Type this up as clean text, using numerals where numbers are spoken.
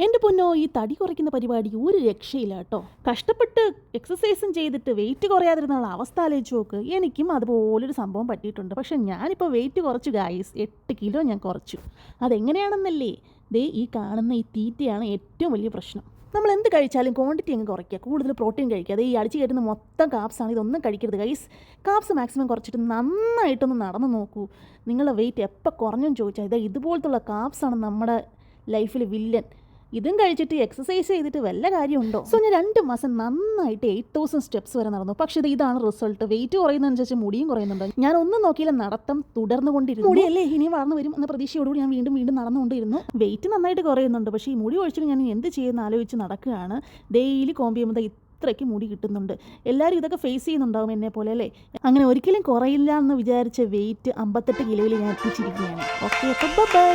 എൻ്റെ പൊന്നോ, ഈ തടി കുറയ്ക്കുന്ന പരിപാടി ഒരു രക്ഷയില്ല കേട്ടോ. കഷ്ടപ്പെട്ട് എക്സസൈസും ചെയ്തിട്ട് വെയിറ്റ് കുറയാതിരുന്നുള്ള അവസ്ഥ ആലോചിച്ച് നോക്ക്. എനിക്കും അതുപോലൊരു സംഭവം പറ്റിയിട്ടുണ്ട്. പക്ഷേ ഞാനിപ്പോൾ വെയിറ്റ് കുറച്ചു ഗായ്സ്, 8 കിലോ ഞാൻ കുറച്ചു. അതെങ്ങനെയാണെന്നല്ലേ, ദേ ഈ കാണുന്ന ഈ തീറ്റയാണ് ഏറ്റവും വലിയ പ്രശ്നം. നമ്മൾ എന്ത് കഴിച്ചാലും ക്വാണ്ടിറ്റി അങ്ങ് കുറയ്ക്കുക, കൂടുതൽ പ്രോട്ടീൻ കഴിക്കുക. അത് ഈ അടിച്ച് കയറ്റുന്ന മൊത്തം കാപ്സാണ്, ഇതൊന്നും കഴിക്കരുത് ഗൈസ്. കാപ്സ് മാക്സിമം കുറച്ചിട്ട് നന്നായിട്ടൊന്ന് നടന്നു നോക്കൂ. നിങ്ങളുടെ വെയിറ്റ് എപ്പോൾ കുറഞ്ഞെന്ന് ചോദിച്ചാൽ ഇതുപോലത്തുള്ള കാപ്സാണ് നമ്മുടെ ലൈഫിൽ വില്ലൻ. ഇതും കഴിച്ചിട്ട് എക്സസൈസ് ചെയ്തിട്ട് വല്ല കാര്യമുണ്ടോ? സോ ഞാൻ 2 മാസം നന്നായിട്ട് 8000 സ്റ്റെപ്സ് വരെ നടന്നു. പക്ഷേ ഇതാണ് റിസൾട്ട്. വെയിറ്റ് കുറയുന്നതനുസരിച്ച് മുടിയും കുറയുന്നുണ്ട്. ഞാൻ ഒന്നും നോക്കിയില്ല, നടത്തം തുടർന്നുകൊണ്ടിരുന്നു. മുടിയല്ലേ ഇനി വളർന്നു വരും എന്ന പ്രതീക്ഷയോടുകൂടി ഞാൻ വീണ്ടും നടന്നുകൊണ്ടിരുന്നു. വെയിറ്റ് നന്നായിട്ട് കുറയുന്നുണ്ട്. പക്ഷേ ഈ മുടി ഒഴിച്ചിട്ട് ഞാൻ എന്ത് ചെയ്യുന്ന ആലോചിച്ച് നടക്കുകയാണ്. ഡെയിലി കോമ്പ് ചെയ്യുമ്പോൾ ഇത്രയ്ക്ക് മുടി കിട്ടുന്നുണ്ട്. എല്ലാവരും ഇതൊക്കെ ഫേസ് ചെയ്യുന്നുണ്ടാവും എന്നെ പോലെ അല്ലേ. അങ്ങനെ ഒരിക്കലും കുറയില്ല എന്ന് വിചാരിച്ച വെയിറ്റ് 58 കിലോയിൽ ഞാൻ എത്തിച്ചിരിക്കുകയാണ്. ഓക്കെ, അപ്പോൾ ബൈ.